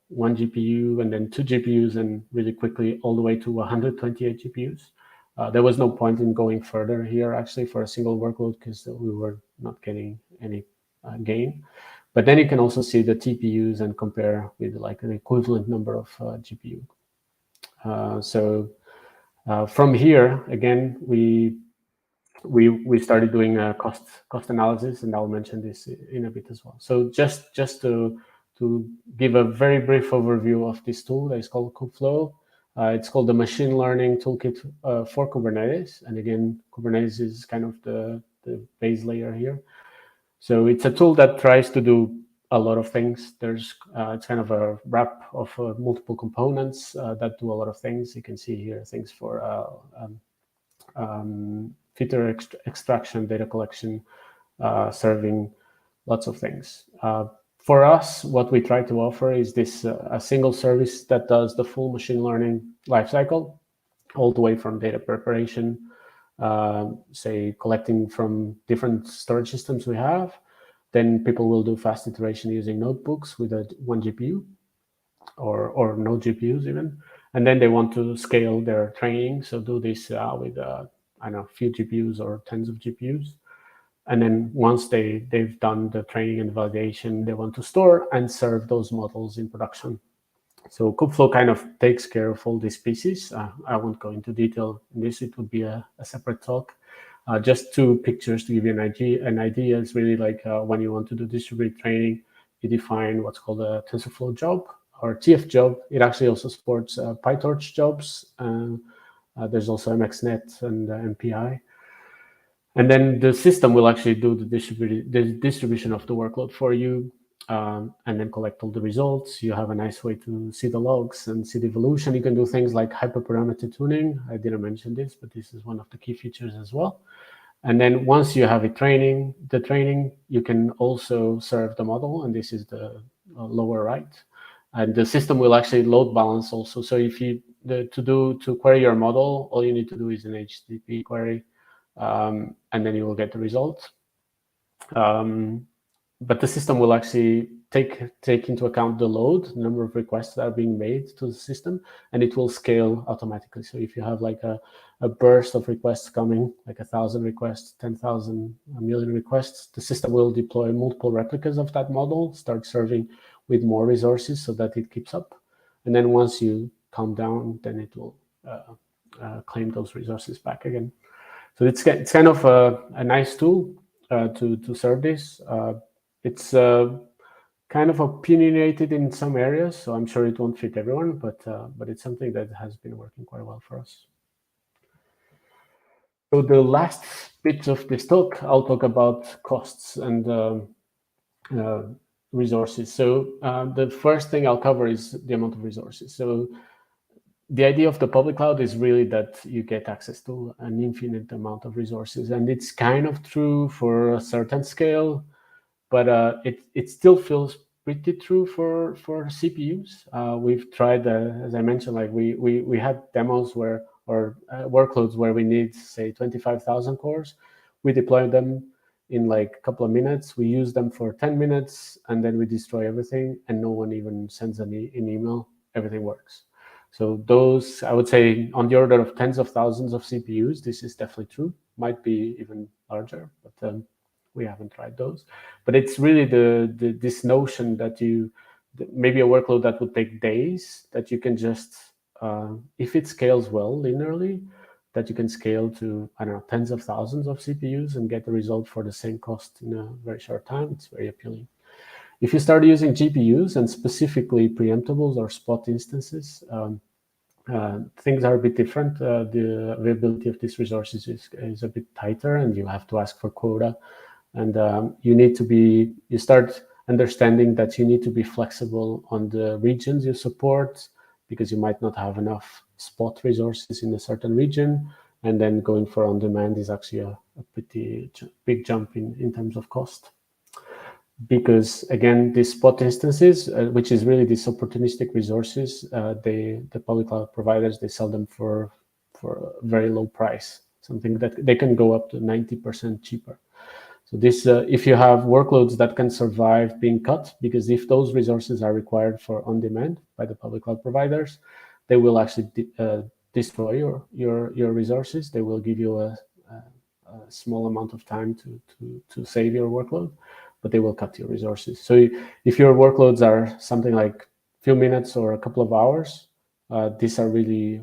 D: one GPU and then two GPUs and really quickly all the way to 128 GPUs. There was no point in going further here actually for a single workload because we were not getting any gain. But then you can also see the TPUs and compare with like an equivalent number of GPU. So from here, again, we started doing a cost analysis, and I'll mention this in a bit as well. So just to give a very brief overview of this tool that is called Kubeflow. It's called the Machine Learning Toolkit for Kubernetes. And again, Kubernetes is kind of the base layer here. So it's a tool that tries to do a lot of things. It's kind of a wrap of multiple components that do a lot of things. You can see here things for feature extraction, data collection, serving, lots of things. For us, what we try to offer is this a single service that does the full machine learning lifecycle, all the way from data preparation, say collecting from different storage systems we have. Then people will do fast iteration using notebooks with one GPU or no GPUs even. And then they want to scale their training, so do this with I don't know, a few GPUs or tens of GPUs. And then once they've done the training and validation, they want to store and serve those models in production. So Kubeflow kind of takes care of all these pieces. I won't go into detail in this. It would be a separate talk. Just 2 pictures to give you an idea. It's really like when you want to do distributed training, you define what's called a TensorFlow job or TF job. It actually also supports PyTorch jobs. There's also MXNet and MPI. And then the system will actually do the distribution of the workload for you, and then collect all the results. You have a nice way to see the logs and see the evolution. You can do things like hyperparameter tuning. I didn't mention this, but this is one of the key features as well. And then once you have the training, you can also serve the model, and this is the lower right. And the system will actually load balance also. So if you to query your model, all you need to do is an HTTP query. And then you will get the result. But the system will actually take into account the load, the number of requests that are being made to the system, and it will scale automatically. So if you have like a burst of requests coming, like 1,000 requests, 10,000, a million requests, the system will deploy multiple replicas of that model, start serving with more resources so that it keeps up. And then once you calm down, then it will claim those resources back again. So it's kind of a nice tool to serve this. It's kind of opinionated in some areas, so I'm sure it won't fit everyone, but it's something that has been working quite well for us. So the last bit of this talk, I'll talk about costs and resources. So the first thing I'll cover is the amount of resources. So the idea of the public cloud is really that you get access to an infinite amount of resources, and it's kind of true for a certain scale, but it still feels pretty true for CPUs. We've tried, as I mentioned, like we had demos where or workloads where we need, say, 25,000 cores. We deploy them in like a couple of minutes. We use them for 10 minutes, and then we destroy everything, and no one even sends an email. Everything works. So those, I would say, on the order of tens of thousands of CPUs, this is definitely true. Might be even larger, but we haven't tried those. But it's really this notion that maybe a workload that would take days, that you can just, if it scales well linearly, that you can scale to, I don't know, tens of thousands of CPUs and get the result for the same cost in a very short time. It's very appealing. If you start using GPUs and specifically preemptables or spot instances, things are a bit different. The availability of these resources is a bit tighter, and you have to ask for quota. And you start understanding that you need to be flexible on the regions you support, because you might not have enough spot resources in a certain region. And then going for on-demand is actually a pretty big jump in terms of cost. Because again, these spot instances, which is really these opportunistic resources, the public cloud providers, they sell them for a very low price, something that they can go up to 90% cheaper. So this, if you have workloads that can survive being cut, because if those resources are required for on-demand by the public cloud providers, they will actually destroy your resources. They will give you a small amount of time to save your workload, but they will cut your resources. So if your workloads are something like a few minutes or a couple of hours, these are really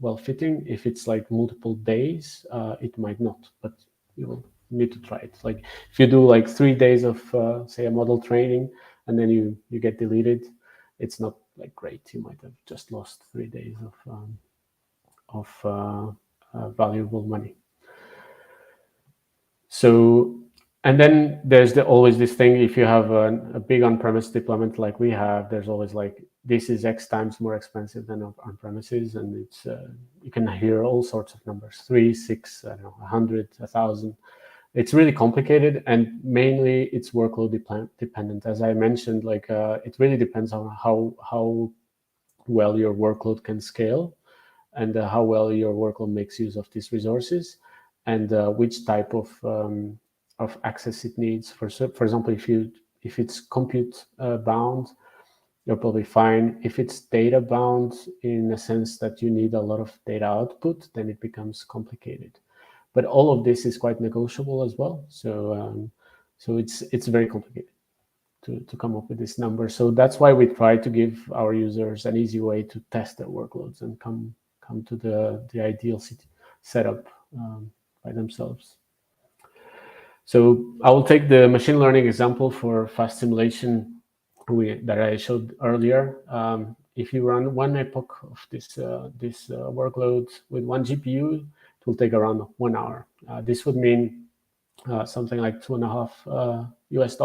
D: well-fitting. If it's like multiple days, it might not, but you will need to try it. Like if you do like 3 days of, say, a model training, and then you get deleted, it's not like great. You might have just lost 3 days of valuable money. So, and then there's always this thing, if you have a big on-premise deployment like we have, there's always like this is X times more expensive than on premises, and it's you can hear all sorts of numbers: 3, 6, I don't know, 100, 1,000. It's really complicated, and mainly it's workload dependent. As I mentioned, like it really depends on how well your workload can scale, and how well your workload makes use of these resources, and which type of access it needs. For example, if it's compute bound, you're probably fine. If it's data bound, in a sense that you need a lot of data output, then it becomes complicated. But all of this is quite negotiable as well. So so it's very complicated to come up with this number. So that's why we try to give our users an easy way to test their workloads and come to the ideal setup by themselves. So I will take the machine learning example for fast simulation that I showed earlier. If you run one epoch of this workload with one GPU, it will take around 1 hour. This would mean something like $2.5 US.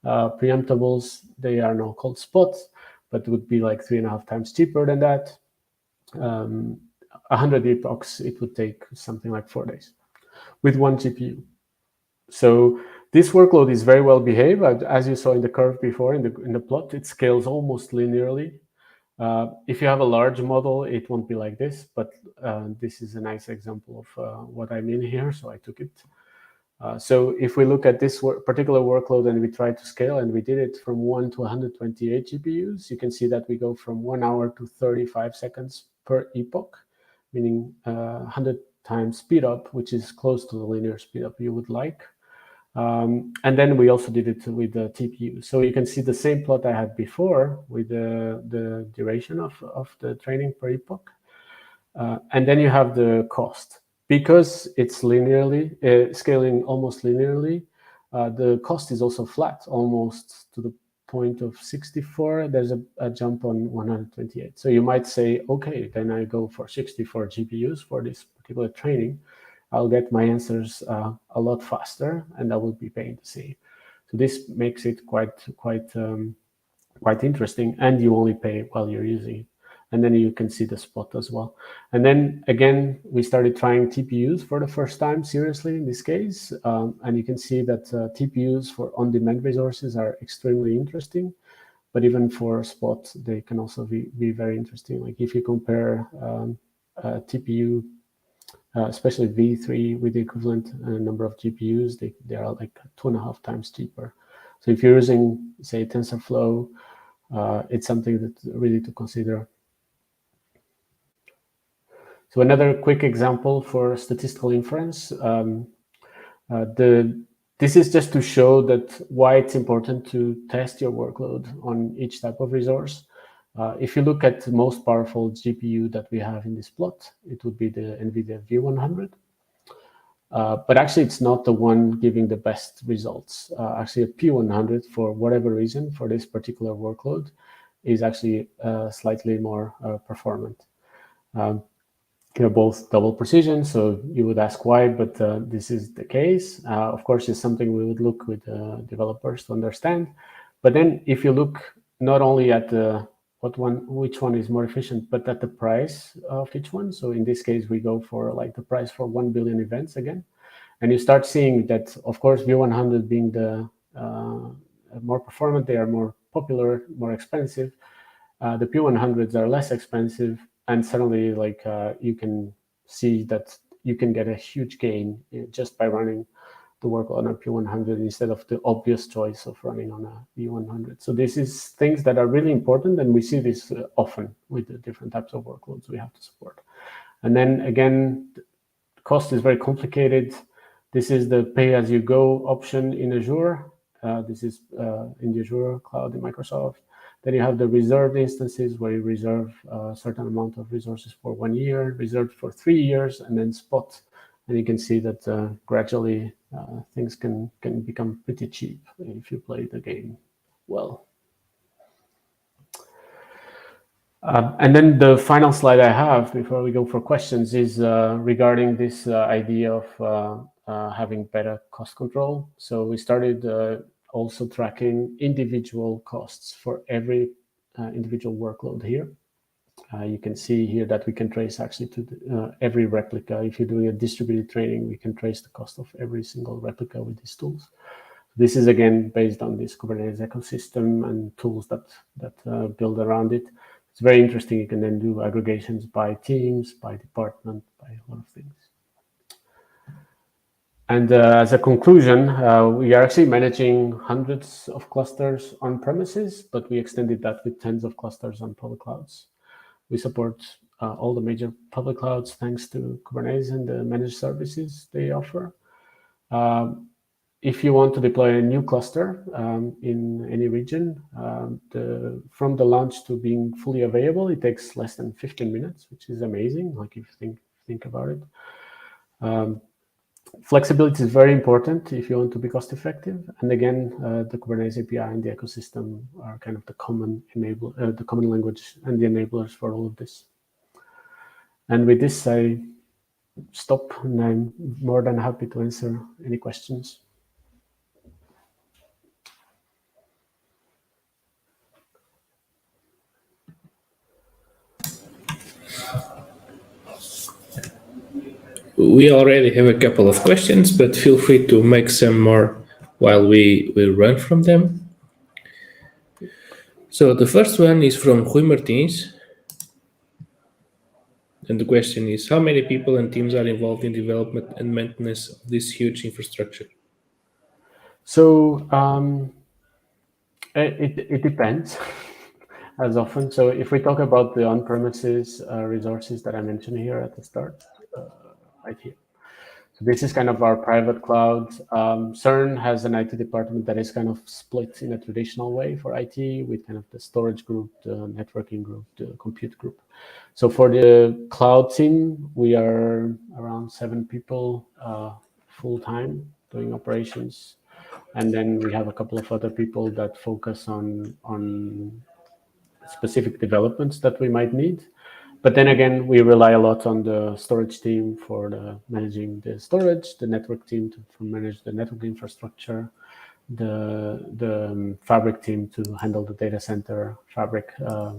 D: Preemptables, they are now called spots, but would be like 3.5 times cheaper than that. 100 epochs, it would take something like 4 days with one GPU. So this workload is very well behaved. As you saw in the curve before, in the plot, it scales almost linearly. If you have a large model, it won't be like this, but this is a nice example of what I mean here, so I took it. So if we look at this particular workload and we try to scale, and we did it from 1 to 128 GPUs, you can see that we go from 1 hour to 35 seconds per epoch, meaning 100 times speed up, which is close to the linear speed up you would like. And then we also did it with the TPU. So you can see the same plot I had before with the duration of the training per epoch. And then you have the cost. Because it's linearly, scaling almost linearly, the cost is also flat, almost to the point of 64. There's a jump on 128. So you might say, okay, then I go for 64 GPUs for this particular training. I'll get my answers a lot faster, and I will be paying the same. So this makes it quite interesting, and you only pay while you're using it. And then you can see the spot as well. And then again, we started trying TPUs for the first time seriously in this case. And you can see that TPUs for on-demand resources are extremely interesting. But even for spot, they can also be very interesting. Like if you compare TPU, especially V3 with the equivalent number of GPUs, they are like 2.5 times cheaper. So if you're using, say, TensorFlow, it's something that really to consider. So another quick example for statistical inference. This is just to show that why it's important to test your workload on each type of resource. If you look at the most powerful GPU that we have in this plot, it would be the NVIDIA V100. But actually, it's not the one giving the best results. Actually, a P100, for whatever reason, for this particular workload, is actually slightly more performant. Both double precision, so you would ask why, but this is the case. Of course, it's something we would look with developers to understand. But then if you look not only at which one is more efficient, but at the price of each one. So in this case, we go for like the price for 1 billion events again. And you start seeing that, of course, V100 being the more performant, they are more popular, more expensive. The P100s are less expensive. And suddenly, like you can see that you can get a huge gain just by running the work on a P100 instead of the obvious choice of running on a V100. So this is things that are really important, and we see this often with the different types of workloads we have to support. And then again, cost is very complicated. This is the pay-as-you-go option in Azure. This is in the Azure cloud in Microsoft. Then you have the reserved instances where you reserve a certain amount of resources for 1 year, reserved for 3 years, and then spot. And you can see that gradually things can become pretty cheap if you play the game well. And then the final slide I have before we go for questions is regarding this idea of having better cost control. So we started also tracking individual costs for every individual workload here. You can see here that we can trace actually to every replica. If you're doing a distributed training, we can trace the cost of every single replica with these tools. This is again based on this Kubernetes ecosystem and tools that build around it. It's very interesting. You can then do aggregations by teams, by department, by a lot of things. And as a conclusion, we are actually managing hundreds of clusters on premises, but we extended that with tens of clusters on public clouds. We support all the major public clouds thanks to Kubernetes and the managed services they offer. If you want to deploy a new cluster in any region, from the launch to being fully available, it takes less than 15 minutes, which is amazing. Like if you think about it. Flexibility is very important if you want to be cost effective. And again, the Kubernetes API and the ecosystem are kind of the common language and the enablers for all of this. And with this, I stop, and I'm more than happy to answer any questions.
B: We already have a couple of questions, but feel free to make some more while we run from them. So the first one is from Rui Martins. And the question is, how many people and teams are involved in development and maintenance of this huge infrastructure?
D: So it depends, as often. So if we talk about the on-premises resources that I mentioned here at the start, right here. So this is kind of our private cloud. CERN has an IT department that is kind of split in a traditional way for IT with kind of the storage group, the networking group, the compute group. So for the cloud team, we are around 7 people full-time doing operations. And then we have a couple of other people that focus on specific developments that we might need. But then again, we rely a lot on the storage team for managing the storage, the network team to manage the network infrastructure, the fabric team to handle the data center fabric,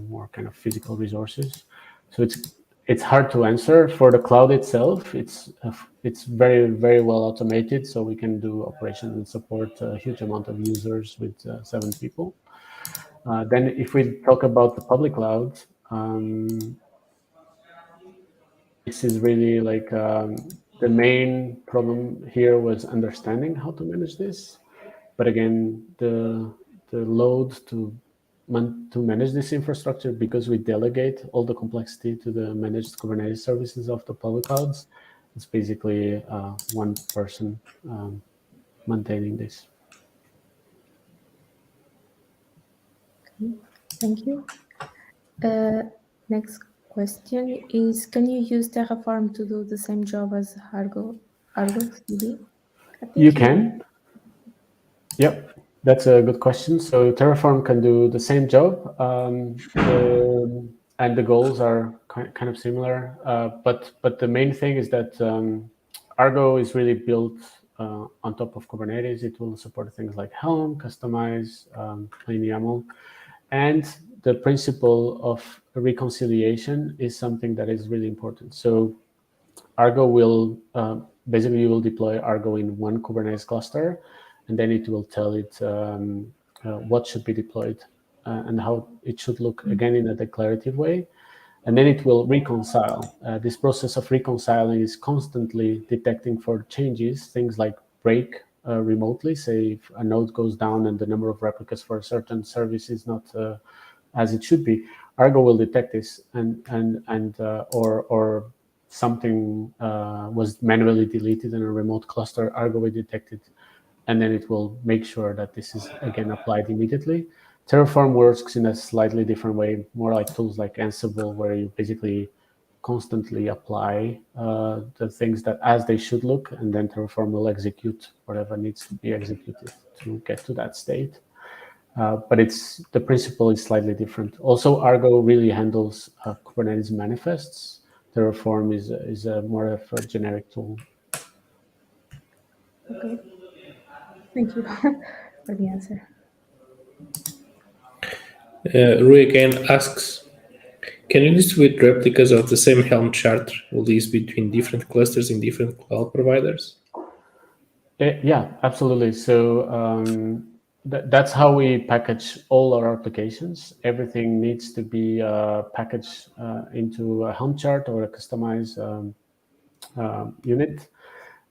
D: more kind of physical resources. So it's hard to answer. For the cloud itself, it's very, very well automated, so we can do operations and support a huge amount of users with 7 people. Then if we talk about the public cloud, this is really like the main problem here was understanding how to manage this. But again, the load to manage this infrastructure, because we delegate all the complexity to the managed Kubernetes services of the public clouds, it's basically one person maintaining this.
C: Okay, thank you. Next question is, can you use Terraform to do the same job as Argo CD?
D: You can. Yep, that's a good question. So Terraform can do the same job, and the goals are kind of similar. But the main thing is that Argo is really built on top of Kubernetes. It will support things like Helm, Customize, Plain YAML, and the principle of reconciliation is something that is really important. So Argo will basically, you will deploy Argo in one Kubernetes cluster, and then it will tell it what should be deployed and how it should look, again, in a declarative way. And then it will reconcile. This process of reconciling is constantly detecting for changes, things like break remotely. Say if a node goes down and the number of replicas for a certain service is not as it should be, Argo will detect this, or something was manually deleted in a remote cluster. Argo will detect it, and then it will make sure that this is again applied immediately. Terraform works in a slightly different way, more like tools like Ansible, where you basically constantly apply the things that as they should look, and then Terraform will execute whatever needs to be executed to get to that state. But the principle is slightly different. Also, Argo really handles Kubernetes manifests. Terraform is more of a generic tool.
C: Okay, thank you for the answer.
B: Rui again asks, can you distribute replicas of the same Helm chart released between different clusters in different cloud providers?
D: Yeah, absolutely. So that's how we package all our applications. Everything needs to be packaged into a Helm chart or a customized unit.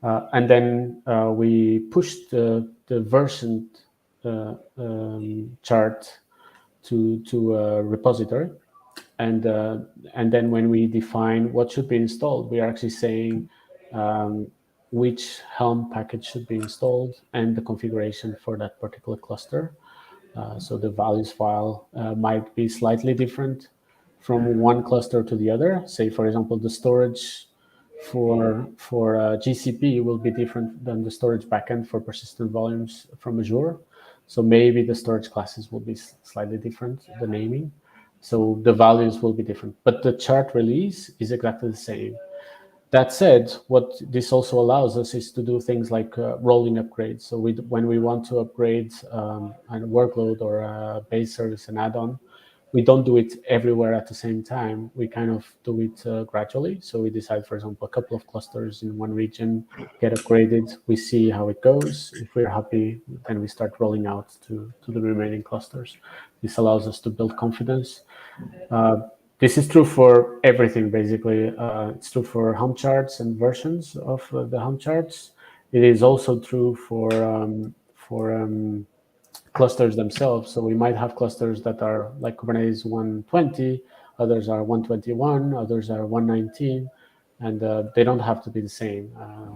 D: And then we push the version chart to a repository. And then when we define what should be installed, we are actually saying which Helm package should be installed and the configuration for that particular cluster. So the values file might be slightly different from one cluster to the other. Say, for example, the storage for GCP will be different than the storage backend for persistent volumes from Azure. So maybe the storage classes will be slightly different, the naming. So the values will be different, but the chart release is exactly the same. That said, what this also allows us is to do things like rolling upgrades. So when we want to upgrade a workload or a base service, an add-on, we don't do it everywhere at the same time. We kind of do it gradually. So we decide, for example, a couple of clusters in one region get upgraded. We see how it goes. If we're happy, then we start rolling out to the remaining clusters. This allows us to build confidence. This is true for everything, basically. It's true for Helm charts and versions of the Helm charts. It is also true for clusters themselves. So we might have clusters that are like Kubernetes 120, others are 121, others are 119, and they don't have to be the same.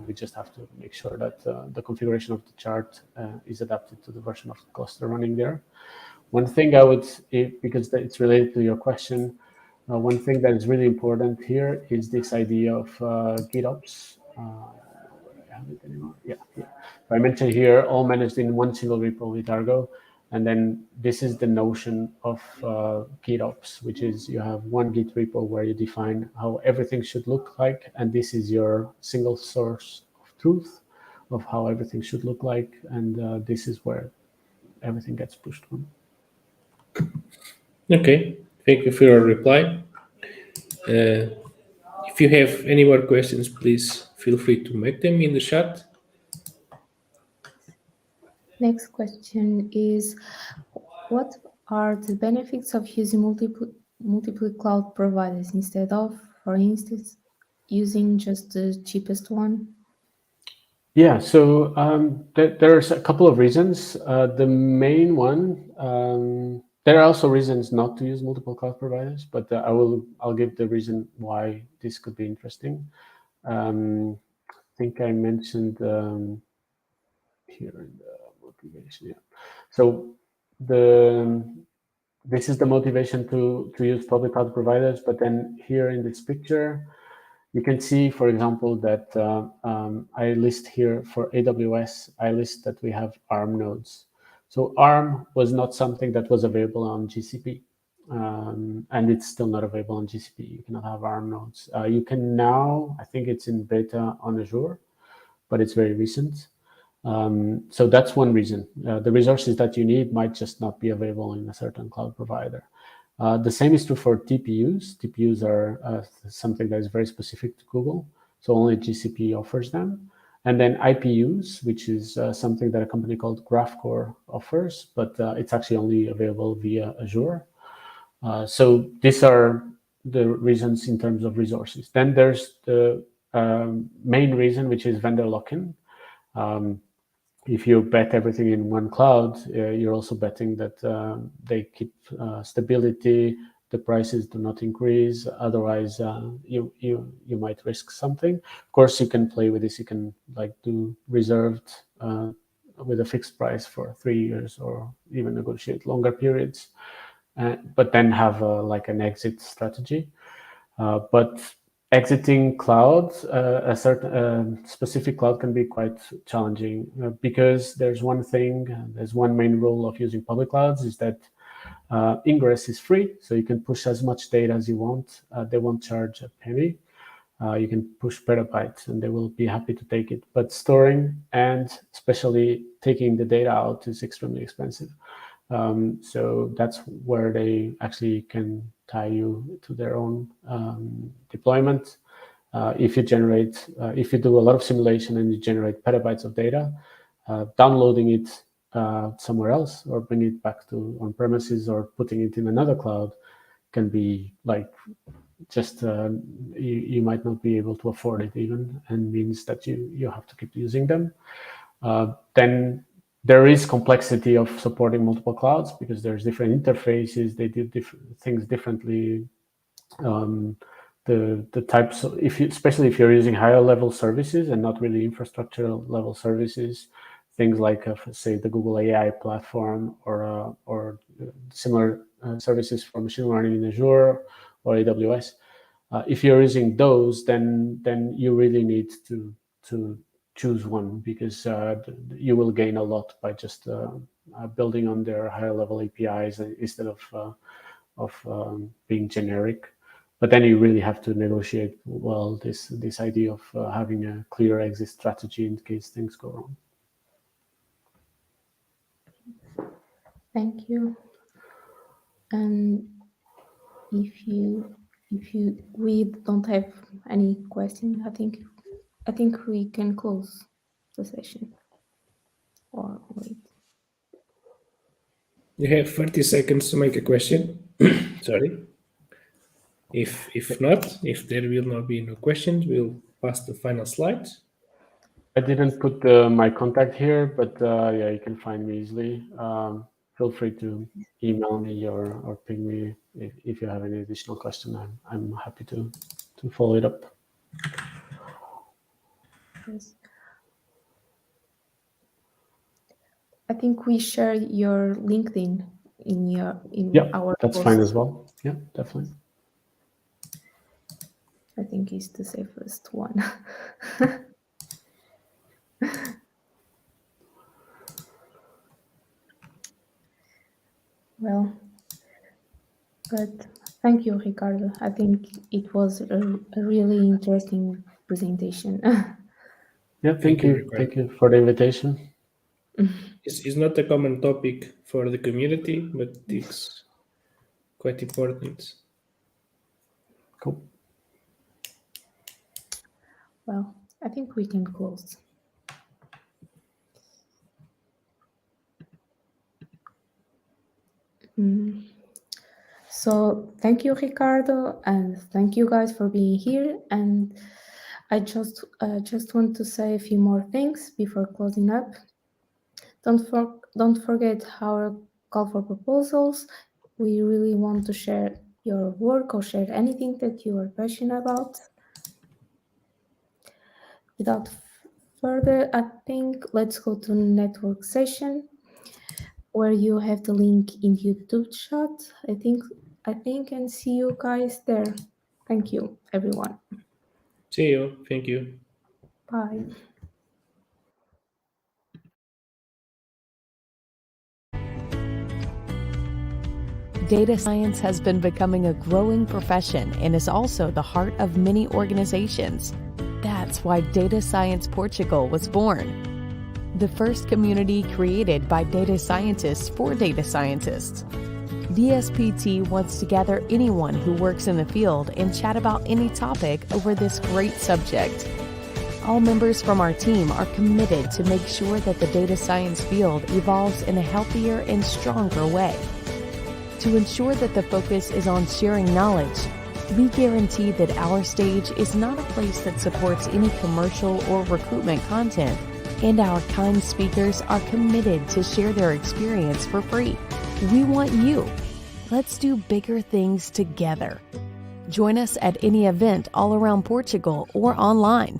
D: We just have to make sure that the configuration of the chart is adapted to the version of the cluster running there. One thing I would, because it's related to your question, one thing that is really important here is this idea of GitOps. I don't know where I have it anymore. Yeah. So I mentioned here, all managed in one single repo with Argo. And then this is the notion of GitOps, which is you have one Git repo where you define how everything should look like. And this is your single source of truth of how everything should look like. And this is where everything gets pushed on.
B: Okay, thank you for your reply. If you have any more questions, please feel free to make them in the chat.
C: Next question is, what are the benefits of using multiple cloud providers instead of, for instance, using just the cheapest one?
D: Yeah, so there's a couple of reasons. The main one, there are also reasons not to use multiple cloud providers, but I'll give the reason why this could be interesting. I think I mentioned here in the motivation. Yeah, so this is the motivation to use public cloud providers, but then here in this picture, you can see, for example, that I list here for AWS, I list that we have ARM nodes. So ARM was not something that was available on GCP, and it's still not available on GCP. You cannot have ARM nodes. You can now, I think it's in beta on Azure, but it's very recent. So that's one reason. The resources that you need might just not be available in a certain cloud provider. The same is true for TPUs. TPUs are something that is very specific to Google, so only GCP offers them. And then IPUs, which is something that a company called GraphCore offers, but it's actually only available via Azure. So these are the reasons in terms of resources. Then there's the main reason, which is vendor lock-in. If you bet everything in one cloud, you're also betting that they keep stability, the prices do not increase. Otherwise, you might risk something. Of course, you can play with this. You can do reserved with a fixed price for 3 years, or even negotiate longer periods, but then have an exit strategy. But exiting clouds, a certain specific cloud can be quite challenging because there's one main rule of using public clouds is that ingress is free, so you can push as much data as you want. They won't charge a penny. You can push petabytes and they will be happy to take it. But storing and especially taking the data out is extremely expensive. So that's where they actually can tie you to their own deployment. If you do a lot of simulation and you generate petabytes of data, downloading it somewhere else or bring it back to on premises or putting it in another cloud can be like just you might not be able to afford it even, and means that you have to keep using them. Then there is complexity of supporting multiple clouds because there's different interfaces. They do things differently. The types of, especially if you're using higher level services and not really infrastructure level services, things like say the Google AI platform or similar services for machine learning in Azure or AWS. If you're using those, then you really need to choose one, because you will gain a lot by just building on their higher level APIs instead of being generic. But then you really have to negotiate well this idea of having a clear exit strategy in case things go wrong.
C: Thank you. And if we don't have any question, I think we can close the session. Or wait.
B: You have 30 seconds to make a question. Sorry. If not, if there will not be no questions, we'll pass the final slides.
D: I didn't put my contact here, but yeah, you can find me easily. Feel free to email me or ping me if you have any additional question. I'm happy to follow it up.
C: Yes. I think we share your LinkedIn in our
D: that's
C: post.
D: fine as well. Yeah, definitely.
C: I think it's the safest one. Well, but thank you, Ricardo. I think it was a really interesting presentation.
D: Yeah, thank you. Thank you for the invitation.
B: It's not a common topic for the community, but it's quite important.
D: Cool.
C: Well, I think we can close. So thank you, Ricardo, and thank you guys for being here. And I just want to say a few more things before closing up. Don't forget our call for proposals. We really want to share your work or share anything that you are passionate about. Without further, I think let's go to network session, where you have the link in YouTube chat. I think, and see you guys there. Thank you, everyone.
B: See you. Thank you.
C: Bye.
A: Data science has been becoming a growing profession and is also the heart of many organizations. That's why Data Science Portugal was born. The first community created by data scientists for data scientists. DSPT wants to gather anyone who works in the field and chat about any topic over this great subject. All members from our team are committed to make sure that the data science field evolves in a healthier and stronger way. To ensure that the focus is on sharing knowledge, we guarantee that our stage is not a place that supports any commercial or recruitment content, and our kind speakers are committed to share their experience for free. We want you. Let's do bigger things together. Join us at any event all around Portugal or online.